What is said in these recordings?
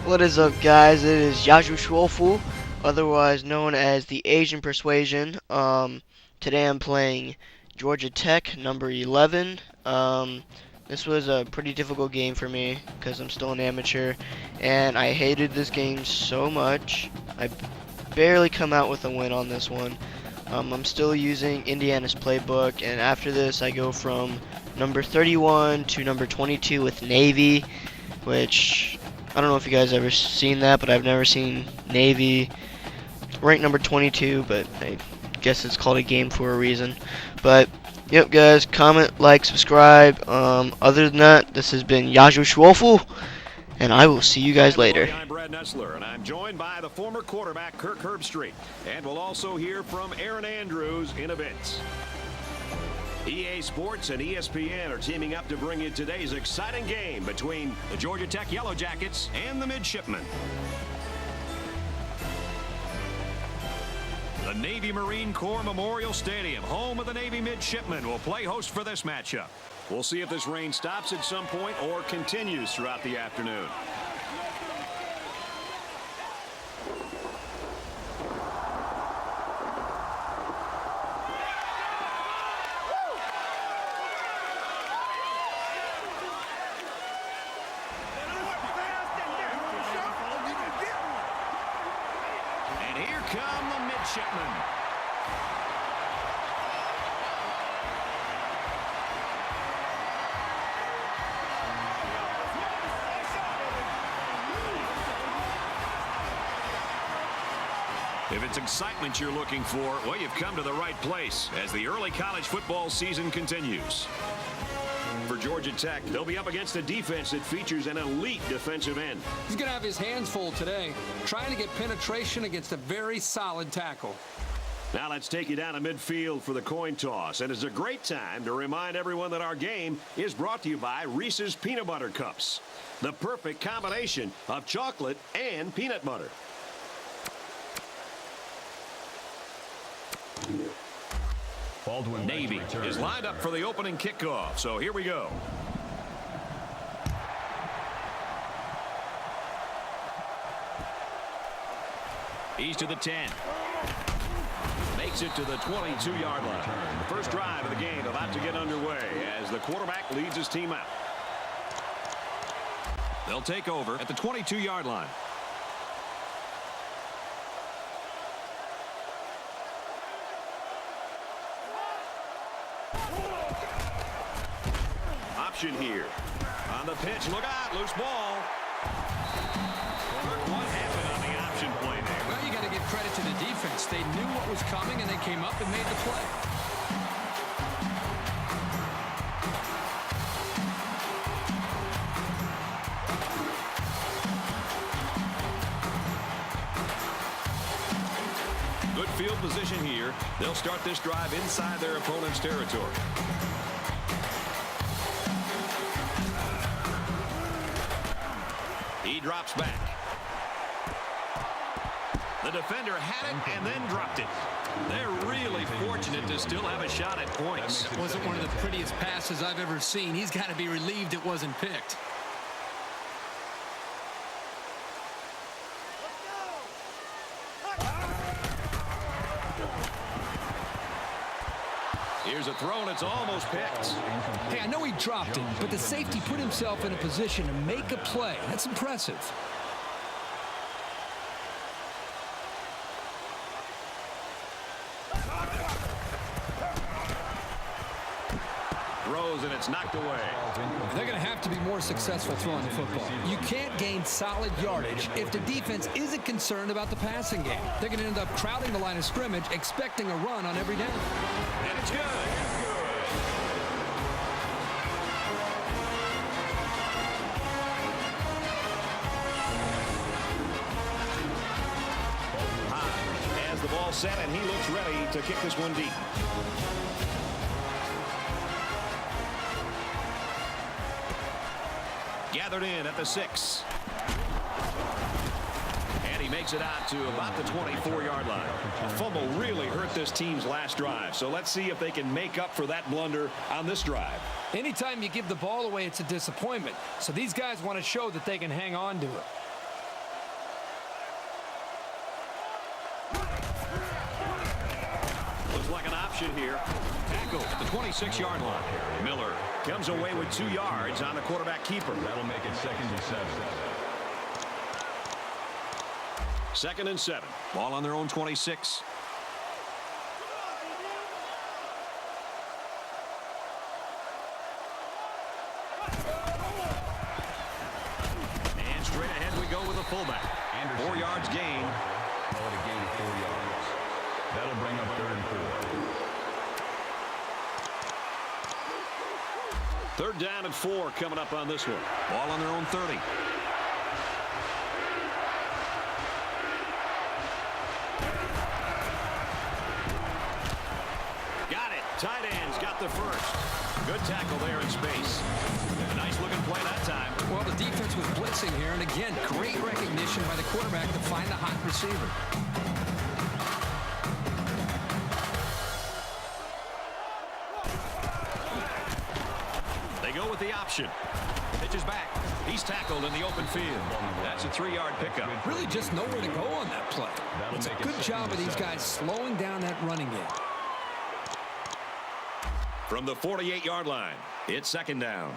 What is up, guys? It is Yaju Schwofu, otherwise known as the Asian Persuasion. Today I'm playing Georgia Tech, number 11. This was a pretty difficult game for me because I'm still an amateur, and I hated this game so much. I barely come out with a win on this one. I'm still using Indiana's playbook, and after this I go from number 31 to number 22 with Navy, which I don't know if you guys ever seen that, but I've never seen Navy ranked number 22, but I guess it's called a game for a reason. But yep, guys, comment, like, subscribe. Other than that, this has been Yaju Schwofu, and I will see you guys later. I'm Brad Nessler, and I'm joined by the former quarterback Kirk Herbstreit, and we'll also hear from Aaron Andrews in a bit. EA Sports and ESPN are teaming up to bring you today's exciting game between the Georgia Tech Yellow Jackets and the Midshipmen. The Navy Marine Corps Memorial Stadium, home of the Navy Midshipmen, will play host for this matchup. We'll see if this rain stops at some point or continues throughout the afternoon. And here come the Midshipmen. If it's excitement you're looking for, well, you've come to the right place as the early college football season continues. For Georgia Tech, they'll be up against a defense that features an elite defensive end. He's going to have his hands full today, trying to get penetration against a very solid tackle. Now let's take you down to midfield for the coin toss. And it's a great time to remind everyone that our game is brought to you by Reese's Peanut Butter Cups. The perfect combination of chocolate and peanut butter. Navy is lined up for the opening kickoff, so here we go. He's to the 10. Makes it to the 22-yard line. The first drive of the game about to get underway as the quarterback leads his team out. They'll take over at the 22-yard line. Option here. On the pitch, look out, loose ball. What happened on the option play there? Well, you got to give credit to the defense. They knew what was coming, and they came up and made the play. Good field position here. They'll start this drive inside their opponent's territory. He drops back. The defender had it and then dropped it. They're really fortunate to still have a shot at points. It wasn't one of the prettiest passes I've ever seen. He's got to be relieved it wasn't picked. Here's a throw, and it's almost picked. Hey, I know he dropped it, but the safety put himself in a position to make a play. That's impressive. Throws, and it's knocked away. They're going to have to be more successful throwing the football. You can't gain solid yardage if the defense isn't concerned about the passing game. They're going to end up crowding the line of scrimmage, expecting a run on every down. And it's good. Has the ball set, and he looks ready to kick this one deep. Gathered in at the 6. And he makes it out to about the 24-yard line. A fumble really hurt this team's last drive. So let's see if they can make up for that blunder on this drive. Anytime you give the ball away, it's a disappointment. So these guys want to show that they can hang on to it. Feels like an option here. Tackle at the 26-yard line. Miller comes away with 2 yards on the quarterback keeper. That'll make it 2nd and 7. 2nd and 7. Ball on their own 26. And straight ahead we go with a fullback. 4 yards gain. Call it a gain of 4 yards. That'll bring up 3rd and 4. 3rd down and 4 coming up on this one. Ball on their own 30. Got it. Tight end's got the first. Good tackle there in space. A nice looking play that time. Well, the defense was blitzing here, and again, great recognition by the quarterback to find the hot receiver. They go with the option. Pitches back. He's tackled in the open field. That's a 3-yard pickup. Really just nowhere to go on that play. It's a good job of these guys slowing down that running game. From the 48-yard line, it's 2nd down.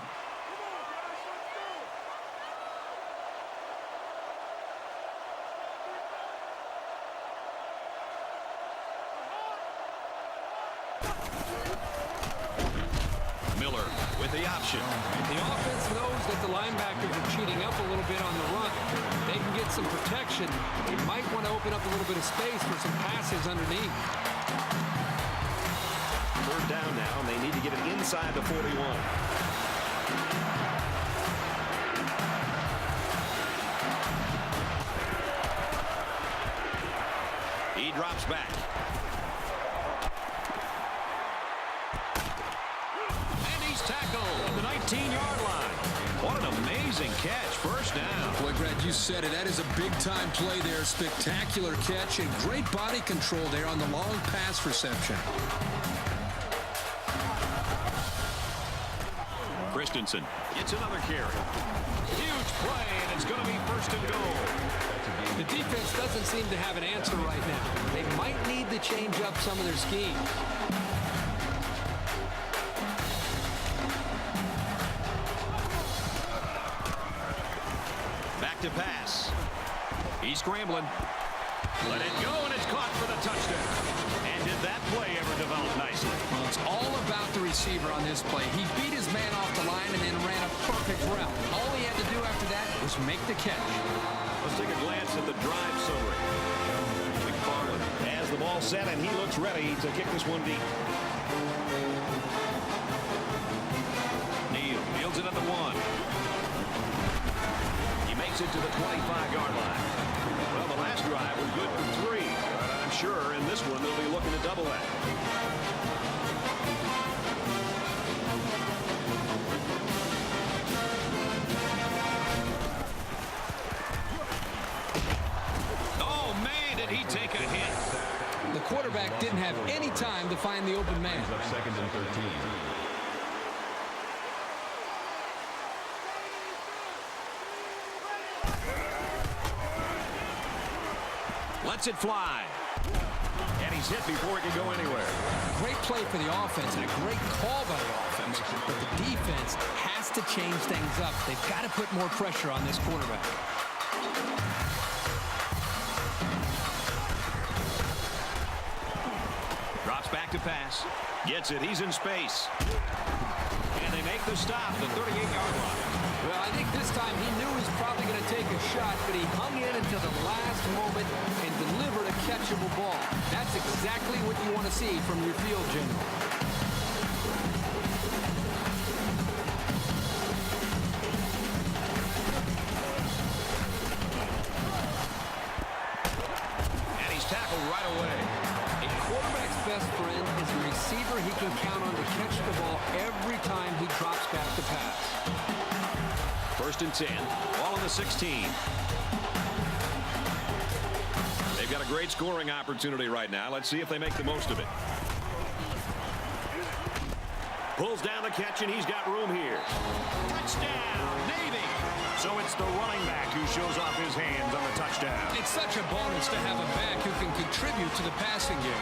Miller with the option. The offense knows that the linebackers are cheating up a little bit on the run. They can get some protection. They might want to open up a little bit of space for some passes underneath. 3rd down now, and they need to get it inside the 41. He drops back. And he's tackled at the 19-yard line. What an amazing catch. 1st down. Boy, Brad, you said it. That is a big-time play there. Spectacular catch and great body control there on the long pass reception. Christensen gets another carry. Huge play, and it's going to be 1st and goal. The defense doesn't seem to have an answer right now. They might need to change up some of their schemes. Back to pass. He's scrambling. Let it go, and it's caught for the touchdown. And did that play ever develop nicely? Well, it's all about the receiver on this play. He beat his man off the line and then ran a perfect route. All he had to do after that was make the catch. Let's take a glance at the drive summary. McFarland has the ball set, and he looks ready to kick this one deep. Neal fields it at the 1. He makes it to the 25-yard line. Well, the last drive was good for 3, but I'm sure in this one they'll be looking to double that. Oh, man, did he take a hit. The quarterback didn't have any time to find the open man. 2nd and 13. Lets it fly. And he's hit before he can go anywhere. Great play for the offense and a great call by the offense. But the defense has to change things up. They've got to put more pressure on this quarterback. Drops back to pass. Gets it. He's in space. And they make the stop at the 38-yard line. Well, I think this time he knew he was probably going to take a shot, but he hung in until the last moment and delivered a catchable ball. That's exactly what you want to see from your field general. And he's tackled right away. A quarterback's best friend is a receiver he can count on to catch the ball every time he drops back to pass. 1st and 10. Ball on the 16. They've got a great scoring opportunity right now. Let's see if they make the most of it. Pulls down the catch, and he's got room here. Touchdown, Navy! So it's the running back who shows off his hands on the touchdown. It's such a bonus to have a back who can contribute to the passing game.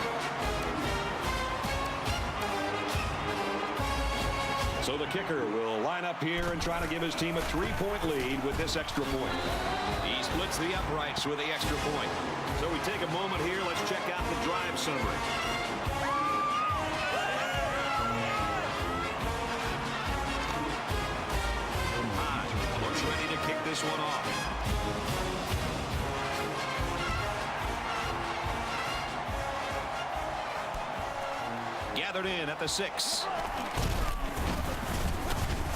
the kicker will line up here and try to give his team a 3-point lead with this extra point. He splits the uprights with the extra point. So we take a moment here. Let's check out the drive summary. Looks ready to kick this one off. Gathered in at the 6.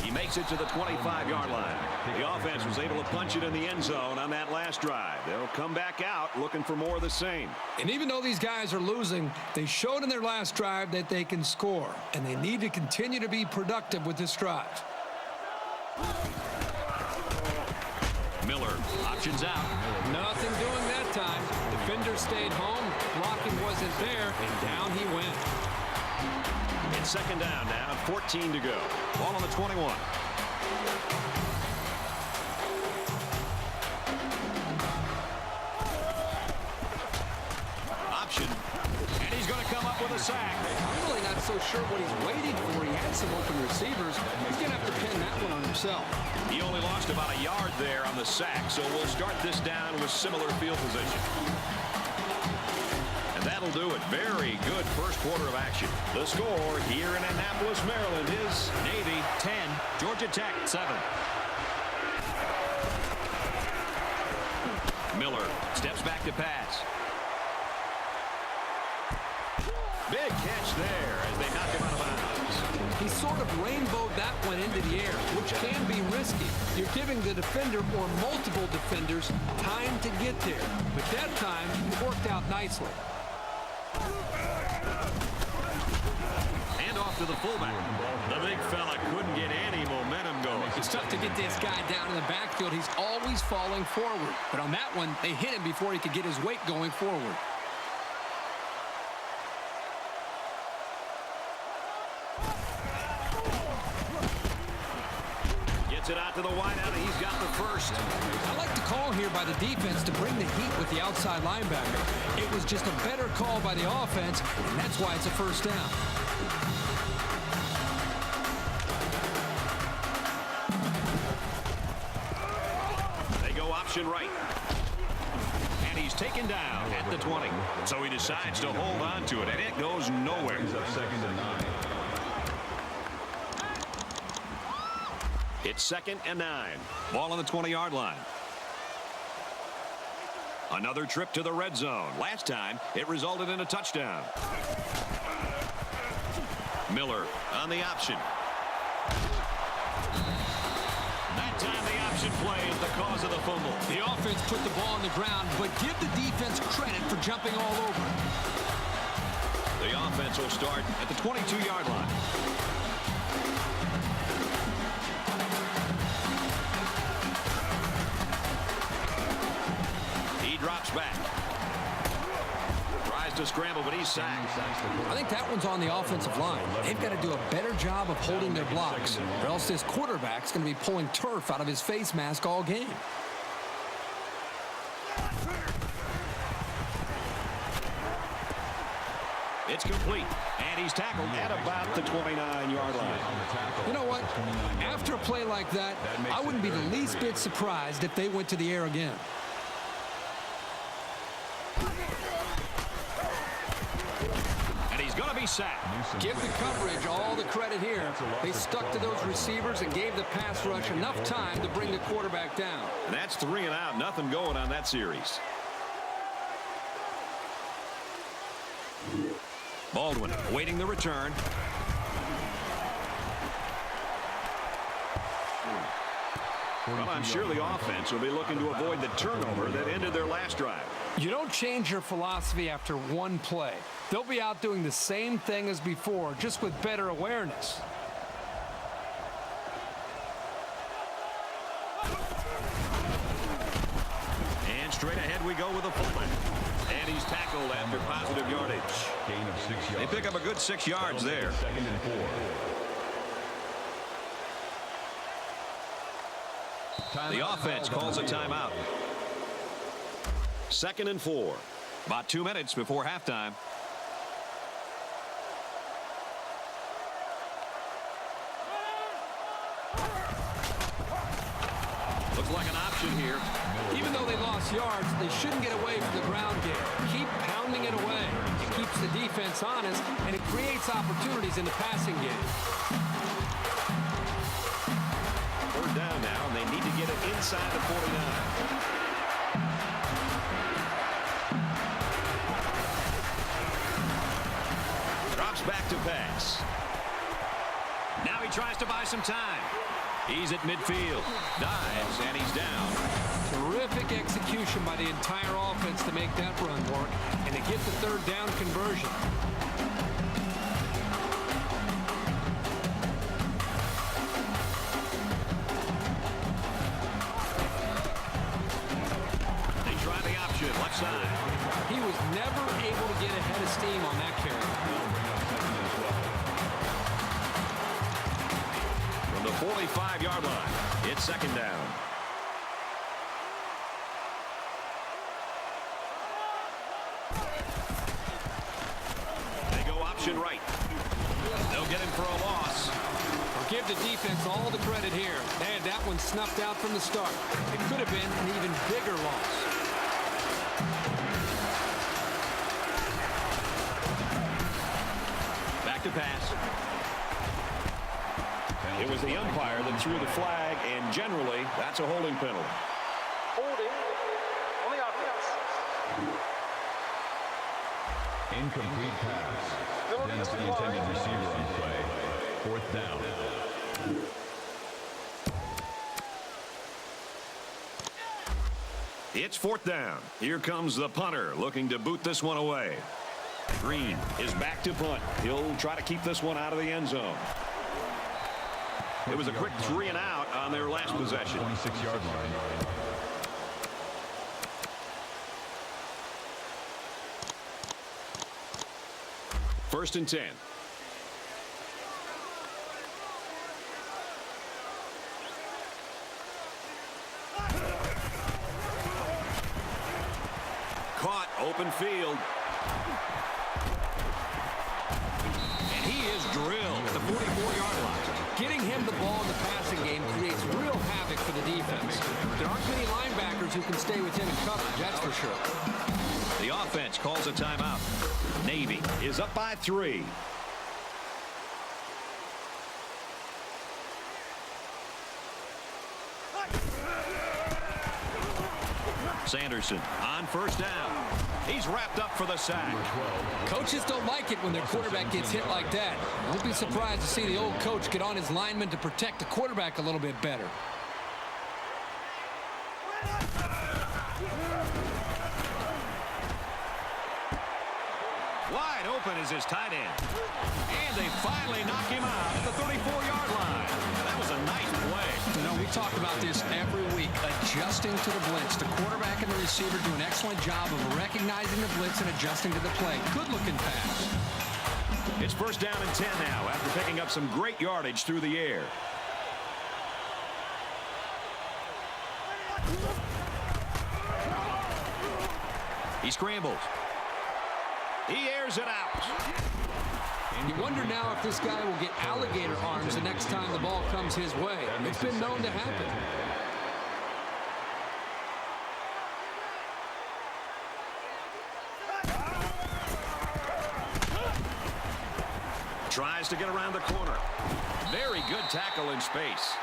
He makes it to the 25-yard line. The offense was able to punch it in the end zone on that last drive. They'll come back out looking for more of the same. And even though these guys are losing, they showed in their last drive that they can score, and they need to continue to be productive with this drive. Miller options out. Nothing doing that time. Defender stayed home, blocking wasn't there, and down he went. It's second down now, 14 to go. Ball on the 21. Option. And he's going to come up with a sack. I'm really not so sure what he's waiting for. He had some open receivers. He's going to have to pin that one on himself. He only lost about a yard there on the sack, so we'll start this down with similar field position. And that'll do it. Very good first quarter of action. The score here in Annapolis, Maryland is Navy 10, Georgia Tech 7. Miller steps back to pass. Big catch there as they knock him out of bounds. He sort of rainbowed that one into the air, which can be risky. You're giving the defender or multiple defenders time to get there. But that time, it worked out nicely. And off to the fullback. The big fella couldn't get any momentum going. It's tough to get this guy down in the backfield. He's always falling forward. But on that one, they hit him before he could get his weight going forward. Gets it out to the wideout, and he's got the first. I like the call here by the defense to bring the heat with the outside linebacker. It was just a better call by the offense, and that's why it's a first down. They go option right. And he's taken down at the 20. So he decides to hold on to it, and it goes nowhere. Second and 9. It's second and 9. Ball on the 20-yard line. Another trip to the red zone. Last time, it resulted in a touchdown. Miller on the option. That time, the option play is the cause of the fumble. The offense put the ball on the ground, but give the defense credit for jumping all over it. The offense will start at the 22-yard line. Drops back. Tries to scramble, but he's sacked. I think that one's on the offensive line. They've got to do a better job of holding their blocks, or else this quarterback's going to be pulling turf out of his face mask all game. It's complete, and he's tackled at about the 29-yard line. You know what? After a play like that, I wouldn't be the least bit surprised if they went to the air again. Sacked. Give the coverage all the credit here. They stuck to those receivers and gave the pass rush enough time to bring the quarterback down. And that's 3 and out. Nothing going on that series. Baldwin awaiting the return. Well, I'm sure the offense will be looking to avoid the turnover that ended their last drive. You don't change your philosophy after one play. They'll be out doing the same thing as before, just with better awareness. And straight ahead we go with a fullback. And he's tackled after positive yardage. Gain of 6 yards. They pick up a good 6 yards there. Second and 4. The offense calls a timeout. Second and 4. About 2 minutes before halftime. like an option here. Even though they lost yards, they shouldn't get away from the ground game. Keep pounding it away. It keeps the defense honest, and it creates opportunities in the passing game. Third down now, and they need to get it inside the 49. Drops back to pass. Now he tries to buy some time. He's at midfield. Dives, and he's down. Terrific execution by the entire offense to make that run work and to get the third down conversion. They try the option, left side. He was never able to get ahead of steam on that carry. From the 45-yard line, it's second down. They go option right. They'll get him for a loss. I'll give the defense all the credit here. They had that one snuffed out from the start. It could have been an even bigger loss. Back to pass. It was the umpire that threw the flag, and generally, that's a holding penalty. Holding on the offense. Incomplete pass. Against the intended receiver on play. Fourth down. It's fourth down. Here comes the punter looking to boot this one away. Green is back to punt. He'll try to keep this one out of the end zone. It was a quick 3 and out on their last possession. 26-yard line. First and 10. Caught, open field. And he is drilled at the 44-yard line. Getting him the ball in the passing game creates real havoc for the defense. There aren't many linebackers who can stay with him in coverage, that's for sure. The offense calls a timeout. Navy is up by 3. Sanderson on first down. He's wrapped up for the sack. Coaches don't like it when their quarterback gets hit like that. Won't be surprised to see the old coach get on his linemen to protect the quarterback a little bit better. Wide open is his tight end. And they finally knock him out at the 34-yard line. That was a nice play. You know, we talk about this every week, adjusting to the blitz. The quarterback and the receiver do an excellent job of recognizing the blitz and adjusting to the play. Good-looking pass. It's first down and 10 now after picking up some great yardage through the air. He scrambles. He airs it out. You wonder now if this guy will get alligator arms the next time the ball comes his way. It's been known to happen. Tries to get around the corner. Very good tackle in space.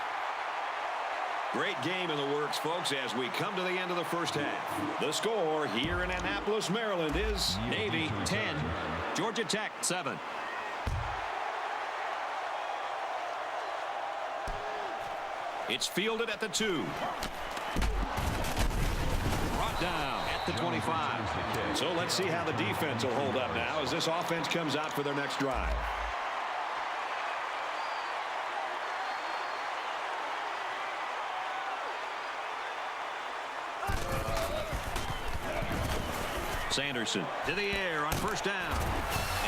Great game in the works, folks, as we come to the end of the first half. The score here in Annapolis, Maryland is Navy 10, Georgia Tech 7. It's fielded at the 2. Brought down at the 25. So let's see how the defense will hold up now as this offense comes out for their next drive. Sanderson to the air on first down.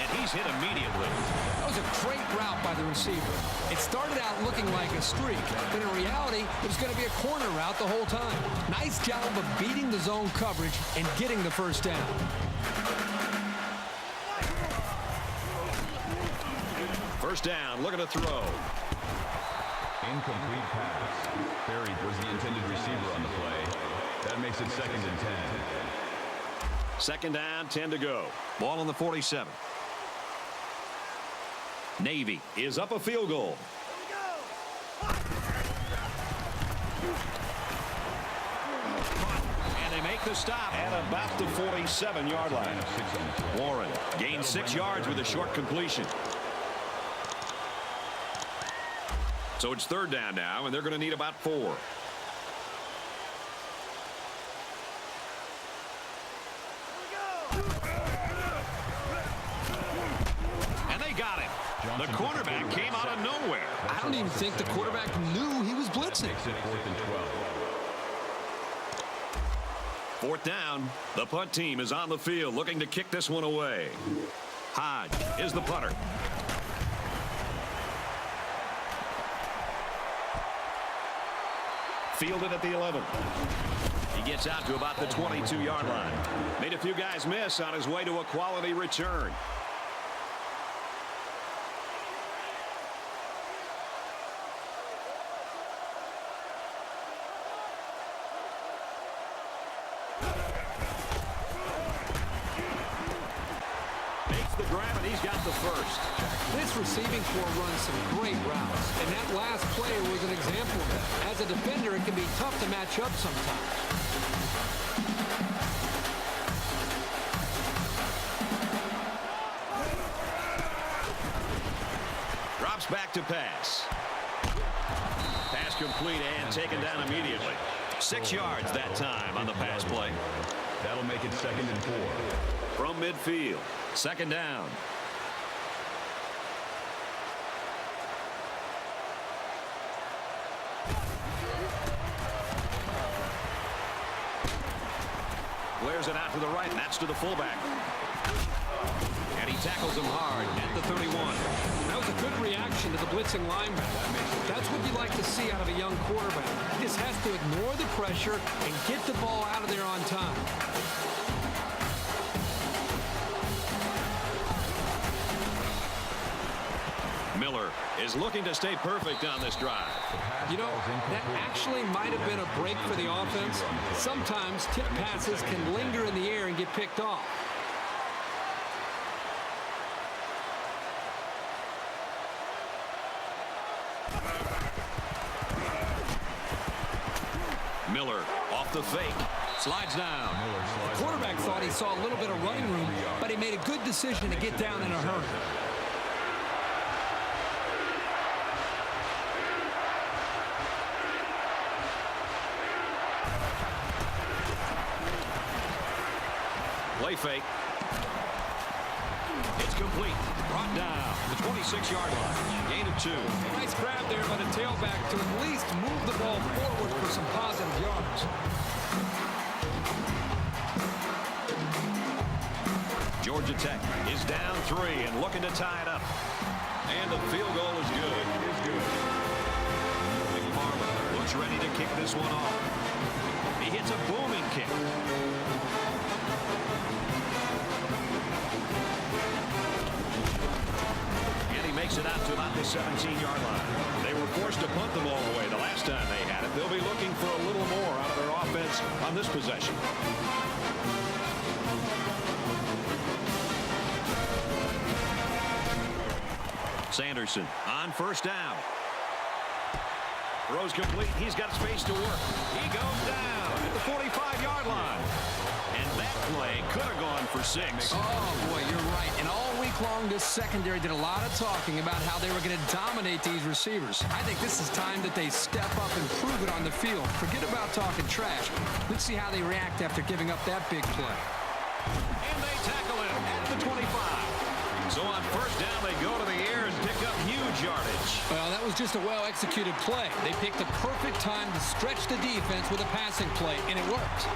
And he's hit immediately. That was a great route by the receiver. It started out looking like a streak, but in reality, it was going to be a corner route the whole time. Nice job of beating the zone coverage and getting the first down. First down, looking to throw. Incomplete pass. Buried was the intended receiver on makes it 2nd and 10. 2nd down, 10 to go. Ball on the 47. Navy is up a field goal. And they make the stop at about the 47-yard line. Warren gains 6 yards with a short completion. So it's 3rd down now, and they're going to need about 4. And they got him. The cornerback came out of nowhere. I don't even think the quarterback knew he was blitzing. Makes it 4th and 12. 4th down. The punt team is on the field looking to kick this one away. Hodge is the punter. Fielded at the 11. He gets out to about the 22-yard line. Made a few guys miss on his way to a quality return. Makes the grab, and he's got the first. This receiving corps runs some great routes, and that last play was an example of that. As a defender, it can be tough to match up sometimes. Drops back to pass. Pass complete and taken down immediately. 6 yards that time on the pass play. That'll make it 2nd and 4. From midfield, 2nd down. Blares it out to the right, and that's to the fullback. And he tackles him hard at the 31. That was a good reaction to the blitzing linebacker. That's what you like to see out of a young quarterback. He just has to ignore the pressure and get the ball out of there on time. Miller is looking to stay perfect on this drive. You know, that actually might have been a break for the offense. Sometimes tip passes can linger in the air and get picked off. Miller off the fake. Slides down. The quarterback thought he saw a little bit of running room, but he made a good decision to get down in a hurry. Play fake. It's complete. Brought down the 26-yard line. Gain of 2. Nice grab there by the tailback to at least move the ball forward for some positive yards. Georgia Tech is down 3 and looking to tie it up. And the field goal is good. McFarland looks ready to kick this one off. He hits a booming kick. Makes it out to about the 17-yard line. They were forced to punt the ball away the last time they had it. They'll be looking for a little more out of their offense on this possession. Sanderson on 1st down. Throws complete. He's got space to work. He goes down at the 45-yard line. And that play could have gone for 6. Oh, boy, you're right. And all week long, this secondary did a lot of talking about how they were going to dominate these receivers. I think this is time that they step up and prove it on the field. Forget about talking trash. Let's see how they react after giving up that big play. And they tackle him at the 25. So on 1st down, they go to the air and pick up huge yardage. Well, that was just a well-executed play. They picked the perfect time to stretch the defense with a passing play, and it worked.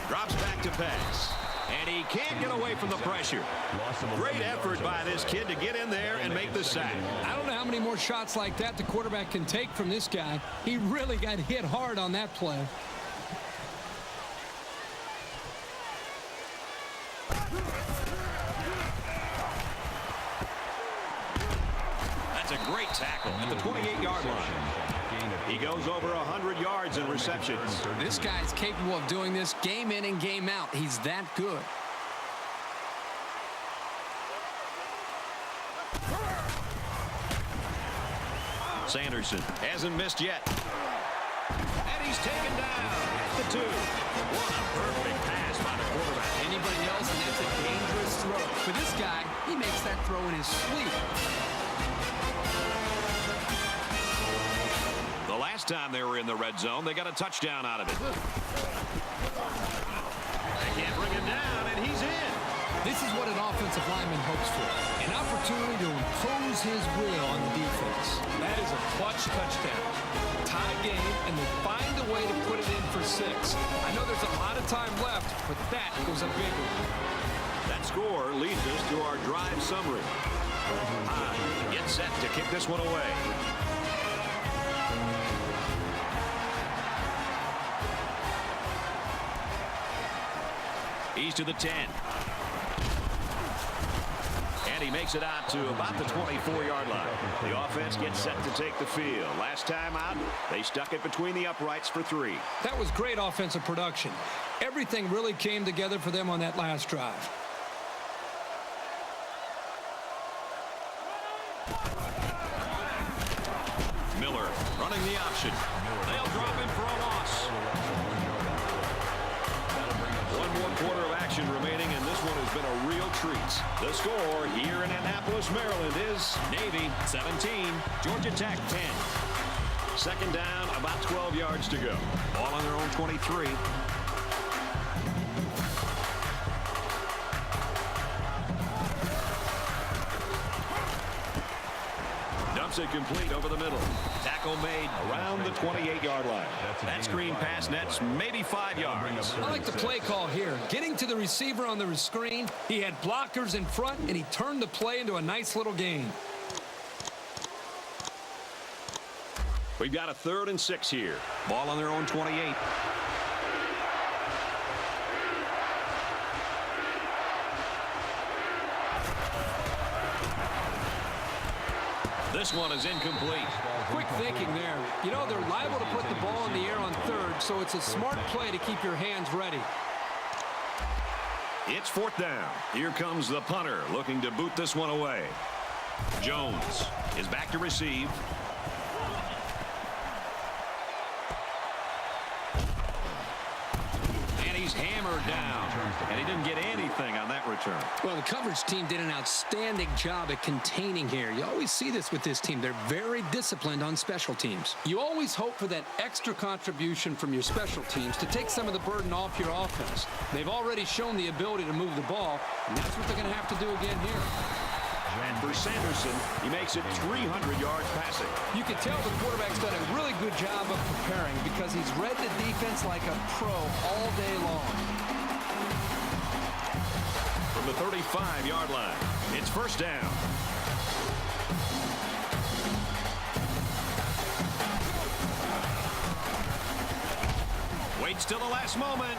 Drops back to pass. And he can't get away from the pressure. Great effort by this kid to get in there and make the sack. I don't know how many more shots like that the quarterback can take from this guy. He really got hit hard on that play. a great tackle at the 28-yard line. He goes over 100 yards in receptions. This guy's capable of doing this game in and game out. He's that good. Sanderson hasn't missed yet. And he's taken down at the 2. What a perfect pass by the quarterback. Anybody else, and that's a dangerous throw. For this guy, he makes that throw in his sleep. The last time they were in the red zone, they got a touchdown out of it. They can't bring him down, and he's in. This is what an offensive lineman hopes for. An opportunity to impose his will on the defense. That is a clutch touchdown. Tie game, and they find a way to put it in for 6. I know there's a lot of time left, but that was a big one. That score leads us to our drive summary. Get set to kick this one away. He's to the 10. And he makes it out to about the 24-yard line. The offense gets set to take the field. Last time out, they stuck it between the uprights for 3. That was great offensive production. Everything really came together for them on that last drive. Miller running the option. They'll drop him for a loss. One more quarter of action remaining, and this one has been a real treat. The score here in Annapolis, Maryland is Navy 17, Georgia Tech 10. Second down, about 12 yards to go. Ball on their own 23. Dumps it complete over the middle. Tackle made around the 28-yard line. That screen pass nets maybe 5 yards. I like the play call here. Getting to the receiver on the screen, he had blockers in front, and he turned the play into a nice little gain. We've got a 3rd and 6 here. Ball on their own 28. This one is incomplete. Quick thinking there. You know, they're liable to put the ball in the air on 3rd, so it's a smart play to keep your hands ready. It's 4th down. Here comes the punter looking to boot this one away. Jones is back to receive. And he's hammered down. And he didn't get anything on that return. Well, the coverage team did an outstanding job at containing here. You always see this with this team. They're very disciplined on special teams. You always hope for that extra contribution from your special teams to take some of the burden off your offense. They've already shown the ability to move the ball, and that's what they're going to have to do again here. And for Sanderson, he makes it 300 yards passing. You can tell the quarterback's done a really good job of preparing because he's read the defense like a pro all day long. From the 35-yard line, it's 1st down. Waits till the last moment.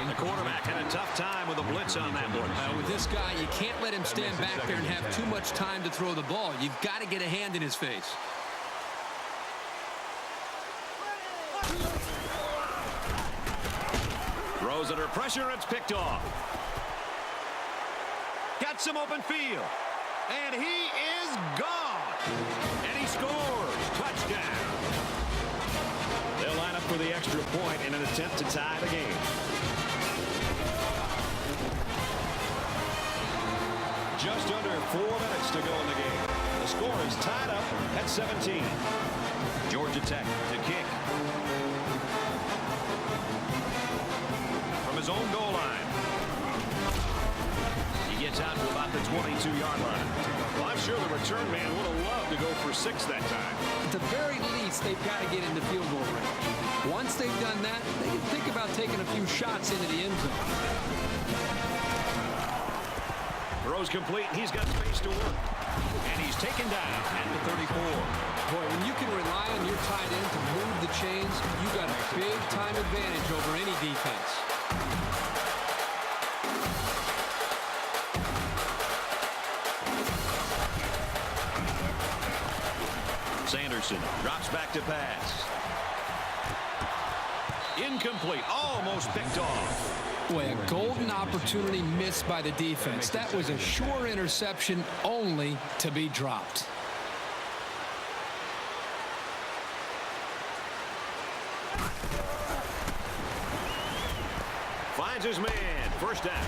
The quarterback had a tough time with a blitz on that one. With this guy, you can't let him stand back there and have too much time to throw the ball. You've got to get a hand in his face. Throws under pressure, it's picked off. Got some open field. And he is gone. And he scores. Touchdown. They'll line up for the extra point in an attempt to tie the game. Just under 4 minutes to go in the game. The score is tied up at 17. Georgia Tech to kick. From his own goal line. He gets out to about the 22-yard line. Well, I'm sure the return man would have loved to go for 6 that time. At the very least, they've got to get into field goal range. Once they've done that, they can think about taking a few shots into the end zone. Throws complete. He's got space to work. And he's taken down at the 34. Boy, when you can rely on your tight end to move the chains, you got a big-time advantage over any defense. Sanderson drops back to pass. Incomplete. Almost picked off. Boy, a golden opportunity missed by the defense. That was a sure interception, only to be dropped. Finds his man. First down.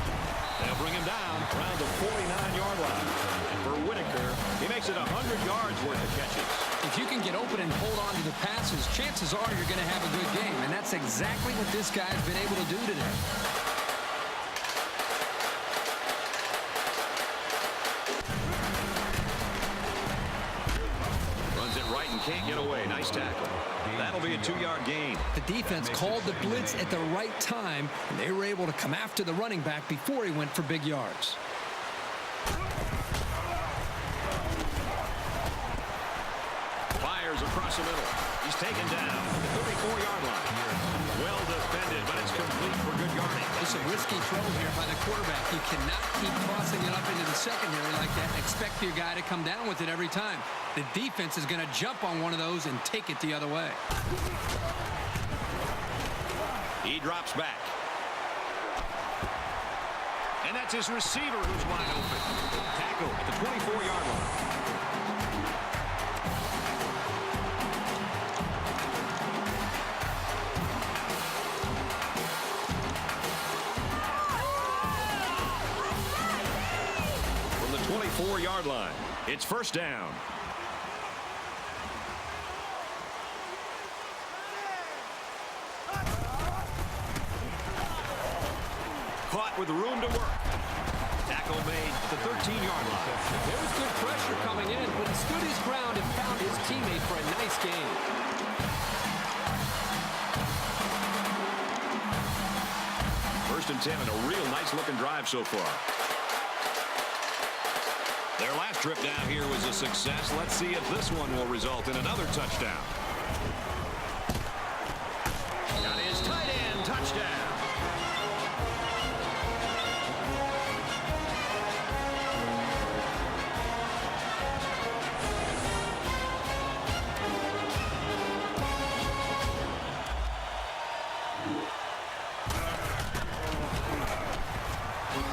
They'll bring him down around the 49-yard line. And for Whitaker, he makes it 100 yards worth of catches. If you can get open and hold on to the passes, chances are you're going to have a good game. And that's exactly what this guy's been able to do today. Runs it right and can't get away. Nice tackle. That'll be a 2-yard gain. The defense called the blitz at the right time, and they were able to come after the running back before he went for big yards. Fires across the middle. He's taken down at the 34-yard line. Well defended, but it's complete for good yardage. It's a risky throw here by the quarterback. You cannot keep crossing it up into the secondary like that and expect your guy to come down with it every time. The defense is going to jump on one of those and take it the other way. He drops back. And that's his receiver who's wide open. Tackle at the 24-yard line. From the 24-yard line, it's first down. Caught with room to work. Tackle made at the 13-yard line. There was good pressure coming in, but he stood his ground and found his teammate for a nice gain. First and 10 and a real nice-looking drive so far. Their last trip down here was a success. Let's see if this one will result in another touchdown. Got his tight end touchdown.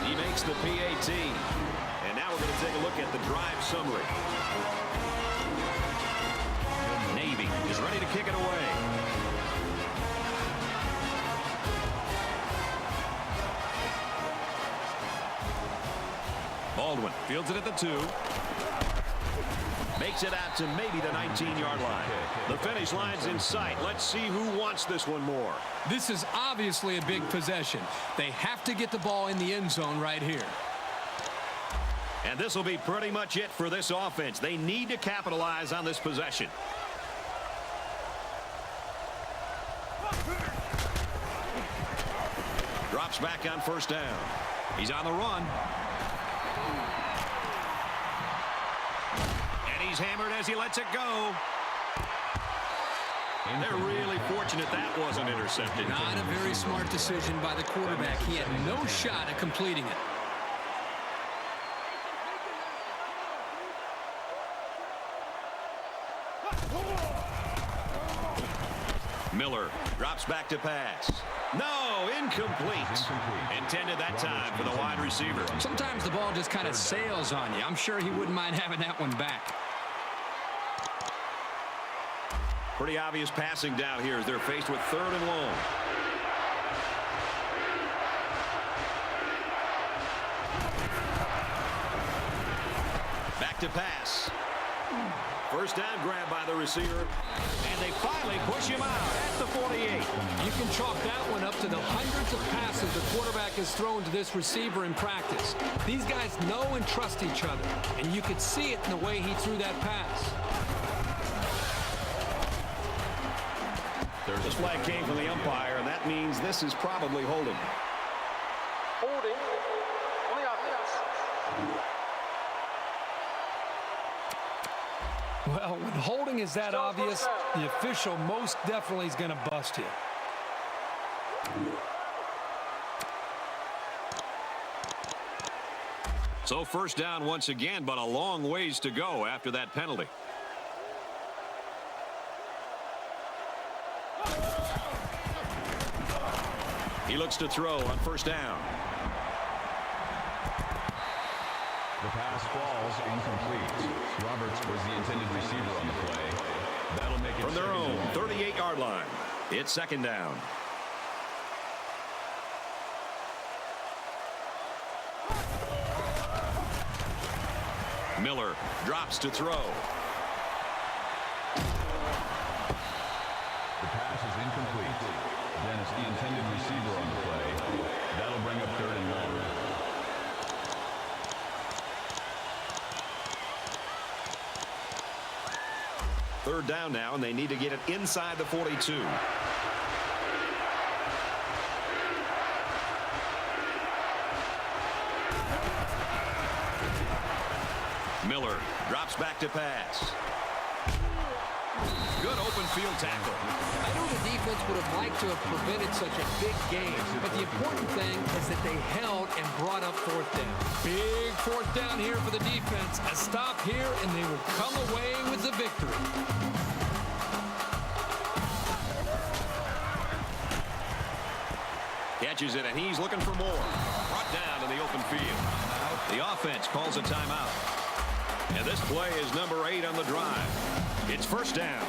He makes the PAT. And now we're going to take a look at the drive summary. Navy is ready to kick it away. Baldwin fields it at the 2. Makes it out to maybe the 19-yard line. The finish line's in sight. Let's see who wants this one more. This is obviously a big possession. They have to get the ball in the end zone right here. And this will be pretty much it for this offense. They need to capitalize on this possession. Drops back on first down. He's on the run. And he's hammered as he lets it go. They're really fortunate that wasn't intercepted. Not a very smart decision by the quarterback. He had no shot at completing it. Miller drops back to pass. No, incomplete. Intended that time for the wide receiver. Sometimes the ball just kind of sails on you. I'm sure he wouldn't mind having that one back. Pretty obvious passing down here as they're faced with 3rd and long. Back to pass. First down grab by the receiver. And they finally push him out at the 48. You can chalk that one up to the hundreds of passes the quarterback has thrown to this receiver in practice. These guys know and trust each other, and you could see it in the way he threw that pass. This flag came from the umpire, and that means this is probably holding. Holding on the offense. Well, when holding is that obvious, the official most definitely is going to bust you. So first down once again, but a long ways to go after that penalty. He looks to throw on first down. The pass falls incomplete. Roberts was the intended receiver on the play. That'll make it From their own 2nd and 1. 38-yard line. It's 2nd down. Miller drops to throw. The pass is incomplete. Dennis, the intended receiver on the play. That'll bring up 3rd and 1. 3rd down now, and they need to get it inside the 42. Miller drops back to pass. Good open field tackle. I know the defense would have liked to have prevented such a big game, but the important thing is that they held and brought up 4th down. Big 4th down here for the defense. A stop here, and they will come away with the victory. Catches it, and he's looking for more. Brought down in the open field. The offense calls a timeout. And this play is number 8 on the drive. It's 1st down.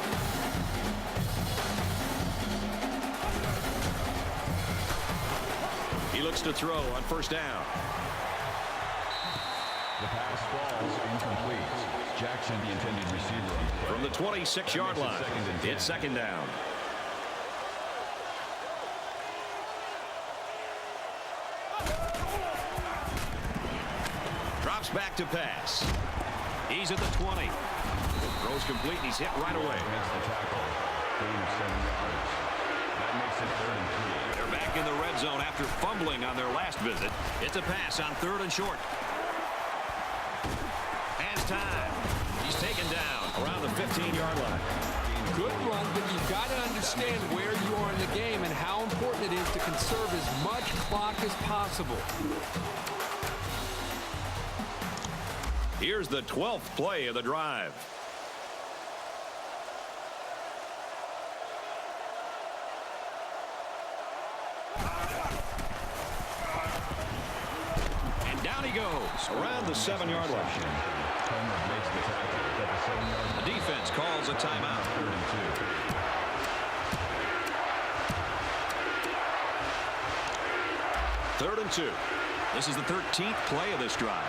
He looks to throw on 1st down. The pass falls incomplete. Jackson, the intended receiver on the play. From the 26-yard line, it's 2nd down. Drops back to pass. He's at the 20. Throws complete, and he's hit right away. Makes the tackle. Gain of 7 yards. That makes it 3rd and 3. They're back in the red zone after fumbling on their last visit. It's a pass on 3rd and short. Has time. He's taken down around the 15-yard line. Good run, but you've got to understand where you are in the game and how important it is to conserve as much clock as possible. Here's the 12th play of the drive. And down he goes around the 7-yard line. Homer makes the tackle at the 7-yard line. The defense calls a timeout. 3rd and 2. 3rd and 2. This is the 13th play of this drive.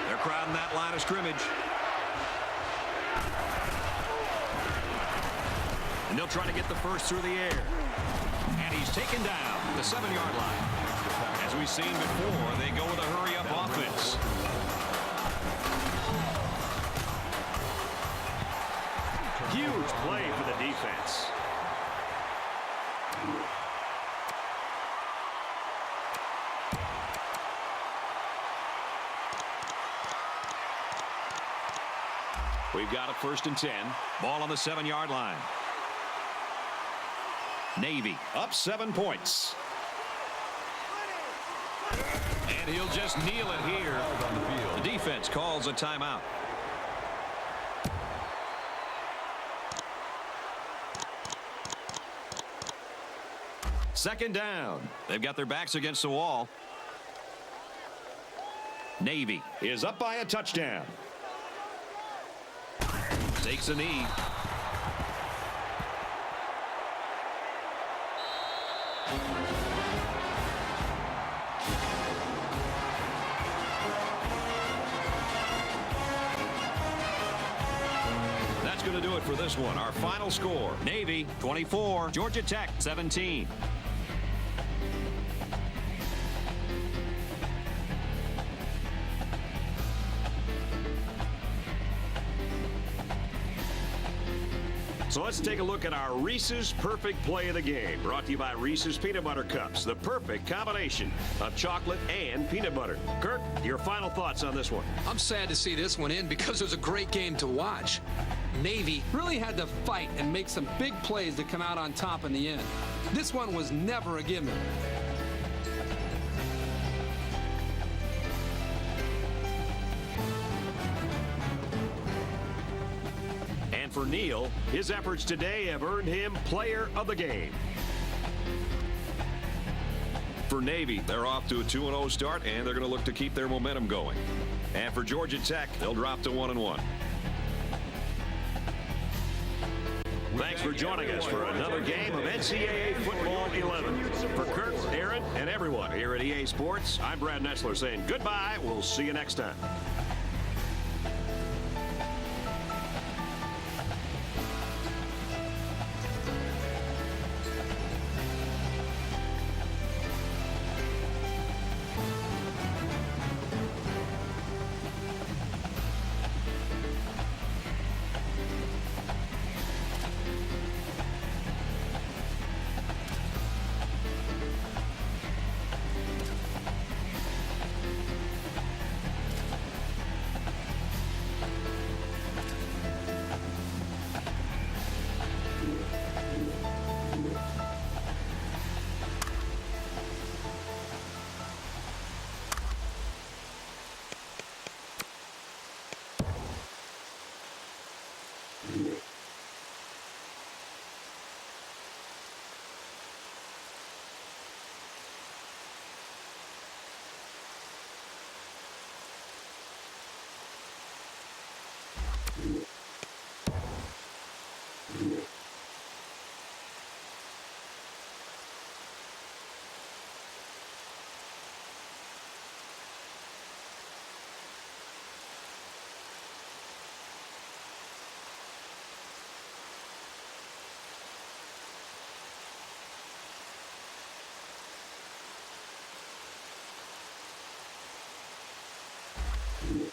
They're crowding that line of scrimmage. And they'll try to get the first through the air. And he's taken down the 7-yard line. As we've seen before, they go with a hurry-up offense. Huge play for the defense. We've got a 1st and 10. Ball on the 7-yard line. Navy up 7 points. And he'll just kneel it here. The defense calls a timeout. Second down. They've got their backs against the wall. Navy is up by a touchdown. Takes a knee. That's going to do it for this one. Our final score, Navy 24, Georgia Tech 17. So let's take a look at our Reese's Perfect Play of the Game. Brought to you by Reese's Peanut Butter Cups. The perfect combination of chocolate and peanut butter. Kirk, your final thoughts on this one. I'm sad to see this one in because it was a great game to watch. Navy really had to fight and make some big plays to come out on top in the end. This one was never a gimme. And for Neal, his efforts today have earned him Player of the Game. For Navy, they're off to a 2-0 start, and they're going to look to keep their momentum going. And for Georgia Tech, they'll drop to 1-1. Thanks for joining us for another game of NCAA Football 11. For Kurt, Aaron, and everyone here at EA Sports, I'm Brad Nessler saying goodbye. We'll see you next time. Yeah.